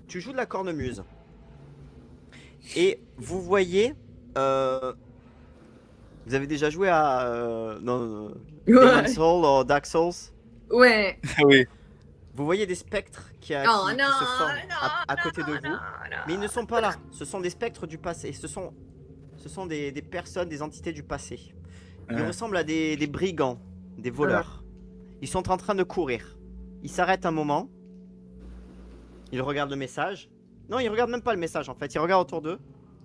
Tu joues de la cornemuse. Et vous voyez. Vous avez déjà joué à. Demon's Souls ou Dark Souls? Ouais. Oui. Vous voyez des spectres qui Oh se non, forment non, à côté de vous. non. Mais ils ne sont pas là. Ce sont des spectres du passé. Ce sont des personnes, des entités du passé. Ils Ouais. ressemblent à des brigands, des voleurs. Ils sont en train de courir. Ils s'arrêtent un moment. Ils regardent le message. Non, ils regardent même pas le message en fait. Ils regardent autour d'eux.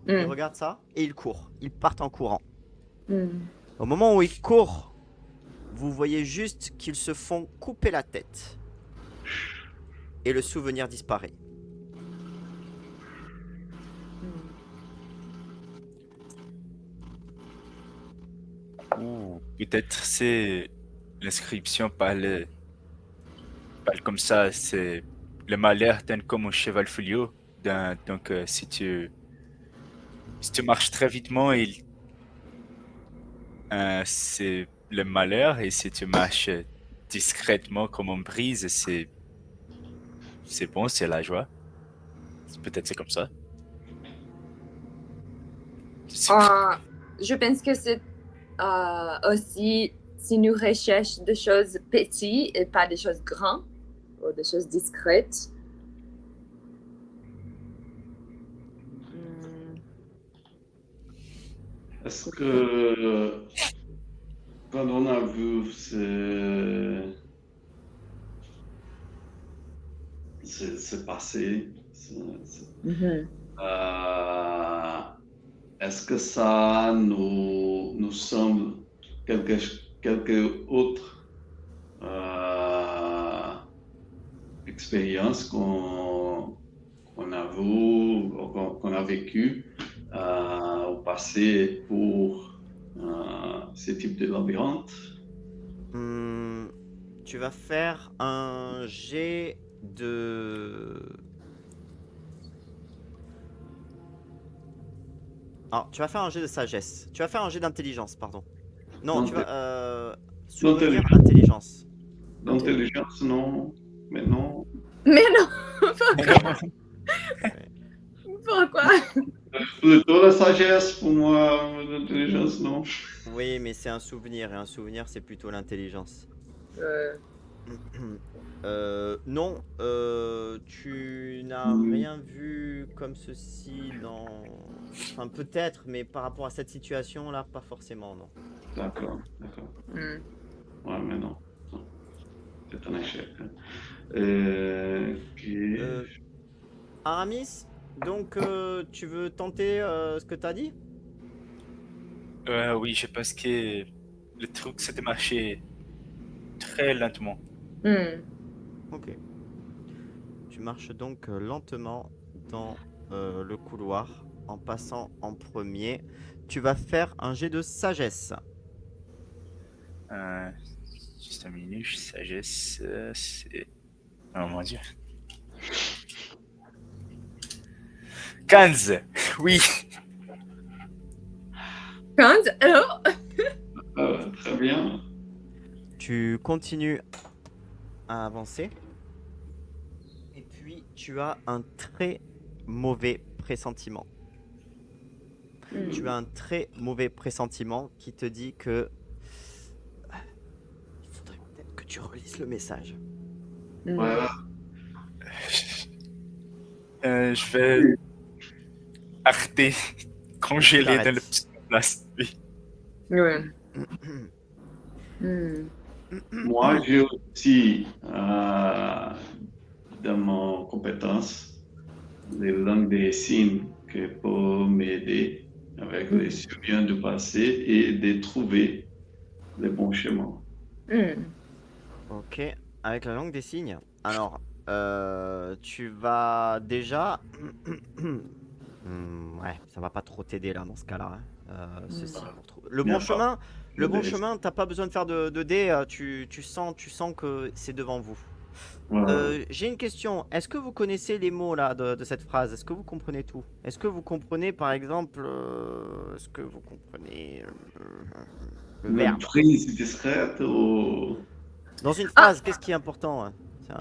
Ils Hmm. regardent ça et ils courent. Ils partent en courant. Hmm. Au moment où ils courent, vous voyez juste qu'ils se font couper la tête. Et le souvenir disparaît. Ou peut-être c'est l'inscription parle comme ça, c'est le malheur donne comme un cheval furieux. Donc si tu marches très vitement, c'est le malheur, et si tu marches discrètement comme on brise, c'est bon, c'est la joie. Peut-être c'est comme ça. Je pense que c'est aussi si nous recherchons des choses petites et pas des choses grandes ou des choses discrètes. Est-ce que quand on a vu ce passé, Mhm. est-ce que ça nous semble quelque autre expérience qu'on a vu, qu'on a vécu au passé pour ce type de labyrinthe? Tu vas faire un jet de... Alors, tu vas faire un jet de sagesse. Tu vas faire un jet d'intelligence, pardon. Non, tu vas... souvenir intelligence. D'intelligence, non. Mais non. Mais non, Pourquoi? Plutôt la sagesse pour moi, l'intelligence, non. Oui, mais c'est un souvenir, et un souvenir, c'est plutôt l'intelligence. Non, tu n'as rien vu comme ceci dans... Enfin, peut-être, mais par rapport à cette situation-là, pas forcément, non. D'accord, d'accord. Hmm. Ouais, mais non. Non. C'est un échec. Hein. Ok. Aramis, donc tu veux tenter ce que tu as dit? Oui, je pense que le truc, c'est de marcher très lentement. Hmm. Ok. Tu marches donc lentement dans le couloir en passant en premier. Tu vas faire un jet de sagesse. Euh, Juste un minute, sagesse, c'est... Oh mon dieu. 15. Oui. 15? Oh. Très bien. Tu continues à avancer. Et puis tu as un très mauvais pressentiment. Hmm. Tu as un très mauvais pressentiment qui te dit que il faudrait peut-être que tu relises le message. Hmm. Voilà. Je vais arrêter, congeler dans le T'arrêtes. petit place. Oui. Ouais. Hmm. Moi, j'ai aussi, dans mon compétence, les langues des signes qui peuvent m'aider avec les souvenirs du passé et de trouver les bons chemins. Hmm. Ok, avec la langue des signes. Alors, tu vas déjà... ouais, ça va pas trop t'aider là dans ce cas-là. Hein. Ceci pour trouver... Le bon Bien pas. chemin, le bon Des- chemin, t'as pas besoin de faire de dés. Tu sens que c'est devant vous. Voilà. J'ai une question. Est-ce que vous connaissez les mots là de cette phrase? Est-ce que vous comprenez tout? Est-ce que vous comprenez par exemple, est-ce que vous comprenez le Une verbe? prise discrète ou... Dans une Ah, phrase, qu'est-ce qui est important? Hein?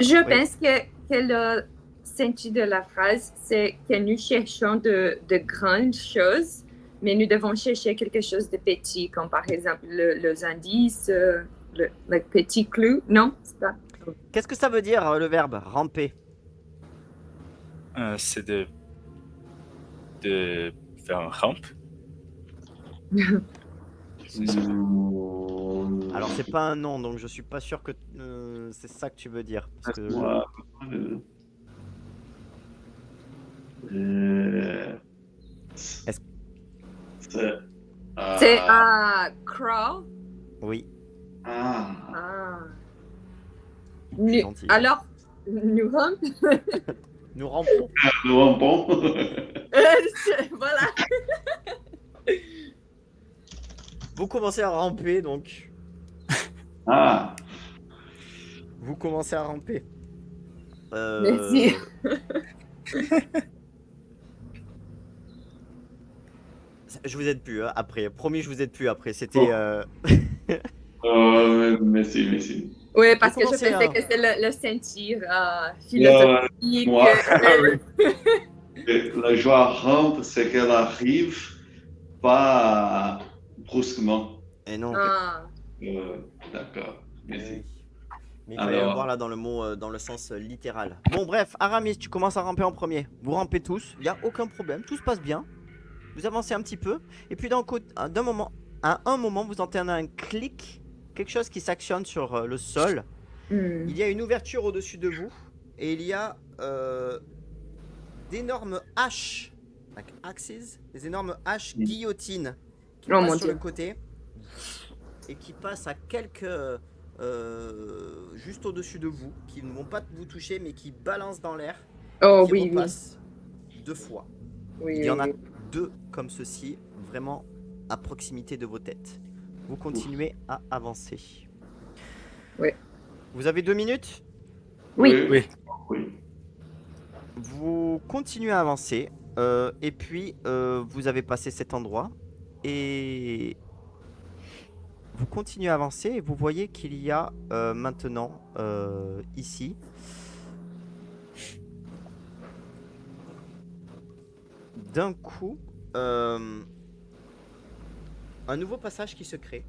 je Oui. pense que le sens de la phrase, c'est que nous cherchons de grandes choses, mais nous devons chercher quelque chose de petit, comme par exemple les indices, le petit clou. Non, c'est pas. Qu'est-ce que ça veut dire le verbe ramper? C'est de faire une rampe. Alors c'est pas un nom, donc je suis pas sûr que c'est ça que tu veux dire. Parce que Moi, Est-ce- c'est... C'est Ah, crawl. oui, ah, Ah. c'est gentil. Alors, nous rampe. Nous rampons. le rampon. Voilà. Vous commencez à ramper, donc. Ah, Vous commencez à ramper. Merci. Je vous aide plus hein, après. Promis, je vous aide plus après. C'était. merci, merci. Oui, parce que je commencez pensais à- que c'est le sentir philosophique. Moi, la joie rampe, c'est qu'elle arrive pas brusquement. Et non. Ah. D'accord, merci. Oui. Mais il fallait le Alors, voir là dans le mot, dans le sens littéral. Bon, bref, Aramis, tu commences à ramper en premier. Vous rampez tous, il n'y a aucun problème, tout se passe bien. Vous avancez un petit peu, et puis d'un moment, à un moment, vous entendez un clic, quelque chose qui s'actionne sur le sol. Hmm. Il y a une ouverture au-dessus de vous, et il y a d'énormes haches, like axes, des énormes haches guillotines qui Oh, passent mon sur Dieu. le côté et qui passent à quelques juste au-dessus de vous, qui ne vont pas vous toucher, mais qui balancent dans l'air, Oh, qui oui, oui. repassent 2 fois. Oui, Il y en a oui, 2 comme ceci, vraiment à proximité de vos têtes. Vous continuez à avancer. Oui. Vous avez 2 minutes. Oui. Oui. Oui. Vous continuez à avancer et puis vous avez passé cet endroit et vous continuez à avancer et vous voyez qu'il y a maintenant ici d'un coup un nouveau passage qui se crée.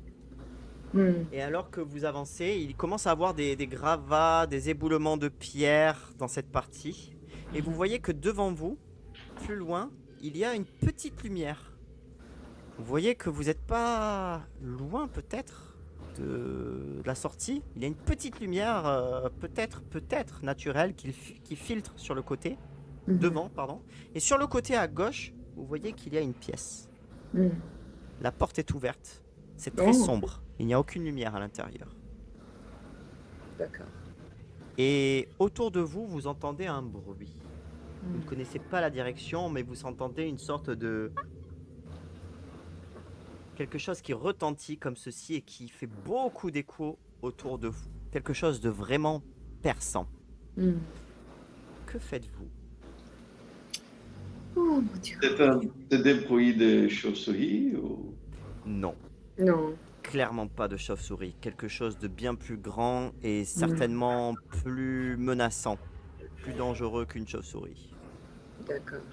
Et alors que vous avancez, il commence à avoir des gravats, des éboulements de pierre dans cette partie. Et vous voyez que devant vous, plus loin, il y a une petite lumière. Vous voyez que vous n'êtes pas loin peut-être de la sortie. Il y a une petite lumière, peut-être naturelle, qui filtre sur le côté, devant, pardon. Et sur le côté à gauche, vous voyez qu'il y a une pièce. La porte est ouverte. C'est très sombre. Il n'y a aucune lumière à l'intérieur. D'accord. Et autour de vous, vous entendez un bruit. Vous ne connaissez pas la direction, mais vous entendez une sorte de... quelque chose qui retentit comme ceci et qui fait beaucoup d'écho autour de vous. Quelque chose de vraiment perçant. Que faites-vous? Oh mon Dieu. C'est des bruits de chauve-souris ou... Non. Non. Clairement pas de chauve-souris. Quelque chose de bien plus grand et certainement plus menaçant. Plus dangereux qu'une chauve-souris. D'accord.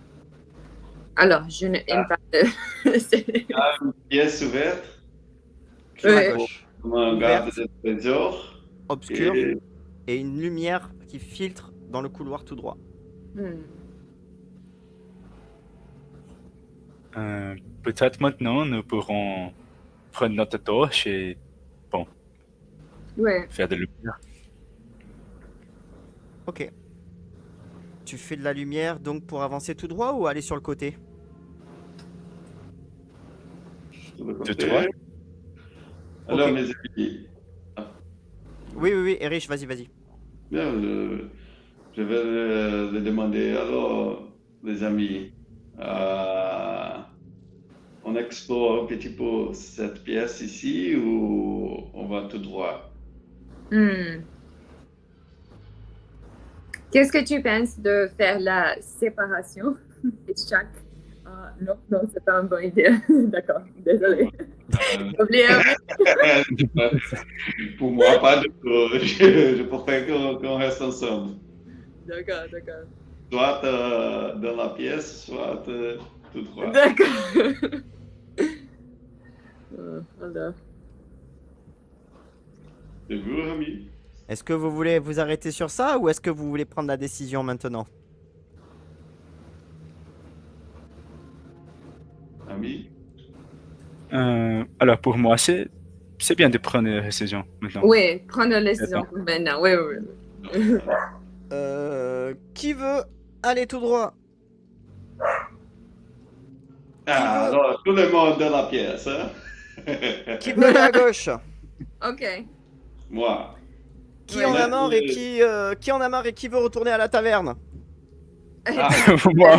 Alors, je n'aime pas... Une pièce ouverte, Sur la Ouais. gauche. comme un garde de trésor. Obscur. Et Et une lumière qui filtre dans le couloir tout droit. Peut-être maintenant, nous pourrons prendre notre torche et Ouais. faire de la lumière. Ok. Tu fais de la lumière donc pour avancer tout droit ou aller sur le côté? sur le De côté. droite. Alors, Ok. mes amis, Oui, Erich, vas-y. bien, je vais le demander. Alors, les amis, on explore un petit peu cette pièce ici ou on va tout droit? Qu'est-ce que tu penses de faire la séparation de chaque... non, c'est pas une bonne idée. D'accord, désolé. Oubliez. Pour moi, pas du tout. Je préfère qu'on reste ensemble. D'accord. Soit dans la pièce, soit tout droit. D'accord. Alors. C'est vous, Rami? Est-ce que vous voulez vous arrêter sur ça ou est-ce que vous voulez prendre la décision maintenant? Rami? Alors pour moi, c'est bien de prendre une décision maintenant. Oui, prendre la décision maintenant. Oui. Qui veut aller tout droit? Ah, alors, tout le monde dans la pièce, hein? Qui veut aller à gauche? OK. Moi. Qui Ouais. en a marre et qui en a marre et qui veut retourner à la taverne? Ah, moi,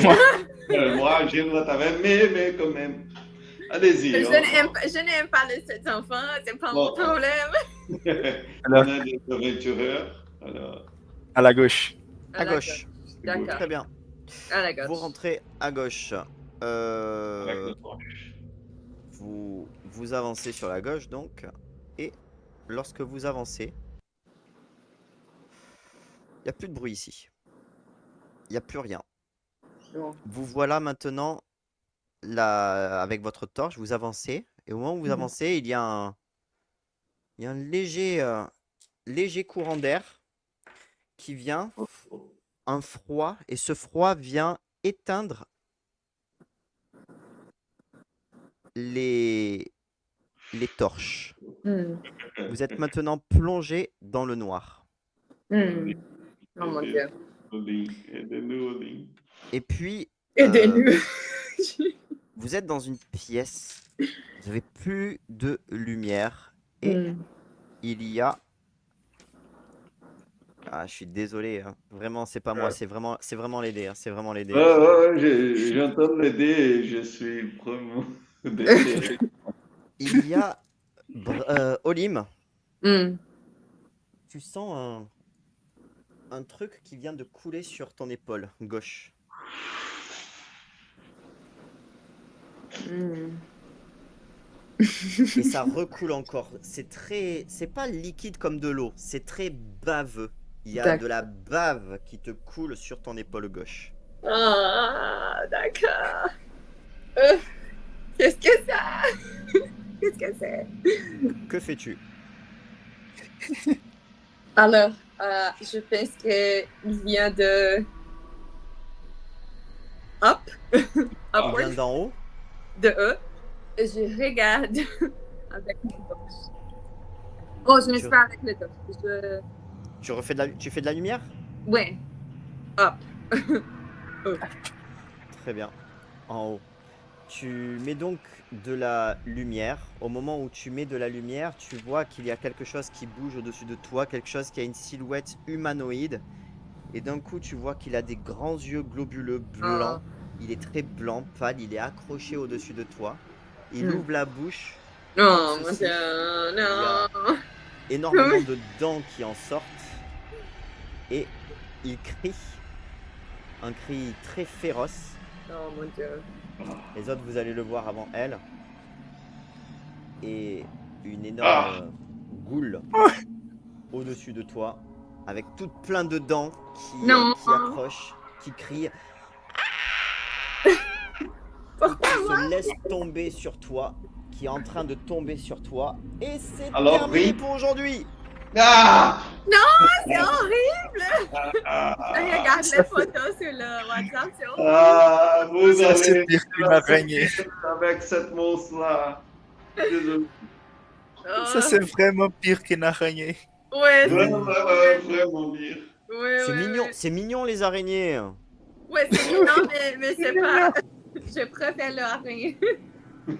moi, j'aime la taverne, mais quand même. Allez-y. Je n'aime pas les enfants, c'est pas mon Bon. problème. On a des aventureurs. Alors, à la gauche. À gauche. D'accord. Très bien. À la gauche. Vous rentrez à gauche. avec le torche. Vous avancez sur la gauche donc. Et lorsque vous avancez, il n'y a plus de bruit ici. Il n'y a plus rien. Bon. Vous voilà maintenant là, avec votre torche, vous avancez. Et au moment où vous avancez, il y a un léger courant d'air qui vient, un froid, et ce froid vient éteindre les torches. Vous êtes maintenant plongé dans le noir. Oh mon Dieu. Aidez-nous. Et puis, Aidez-nous. vous êtes dans une pièce. Vous n'avez plus de lumière. Et il y a... Ah, je suis désolé. Hein. Vraiment, c'est pas moi. C'est vraiment l'aider. Hein. C'est vraiment l'aider. J'entends l'aider et je suis vraiment désolé. Il y a... Olim, tu sens un truc qui vient de couler sur ton épaule gauche. Et ça recoule encore. C'est pas liquide comme de l'eau, c'est très baveux. Il y a de la bave qui te coule sur ton épaule gauche. Ah, d'accord. Qu'est-ce que ça? Qu'est-ce que c'est? Que fais-tu? Alors, je pense qu'il vient de... Up. Il Upward. vient d'en haut? De eux. Je regarde avec le torche. Oh, je ne suis pas avec le torche. Tu fais de la lumière? Ouais. Up. Très bien. En haut. Tu mets donc de la lumière. Au moment où tu mets de la lumière, tu vois qu'il y a quelque chose qui bouge au-dessus de toi, quelque chose qui a une silhouette humanoïde. Et d'un coup, tu vois qu'il a des grands yeux globuleux blancs. Il est très blanc, pâle, il est accroché au-dessus de toi. Il ouvre la bouche. Oh comme mon ceci. Dieu, Il y non. a énormément de dents qui en sortent. Et il crie. Un cri très féroce. Oh mon Dieu. Les autres, vous allez le voir avant elle. Et une énorme goule au-dessus de toi, avec toutes plein de dents qui accrochent, qui crient, Pourquoi qui moi? se laisse tomber sur toi, qui est en train de tomber sur toi. Et c'est Alors, terminé oui. pour aujourd'hui. Ah! C'est horrible! Regarde les photos sur le WhatsApp, c'est horrible. Ah, vous Ça, c'est avez pire qu'une araignée. avec cette monstre-là. Désolé. Ça, c'est vraiment pire qu'une araignée. Ouais, Vraiment, vraiment bien. ouais, C'est ouais, mignon, ouais. c'est mignon les araignées. Ouais, c'est mignon, mais c'est pas. Je préfère l'araignée. Oh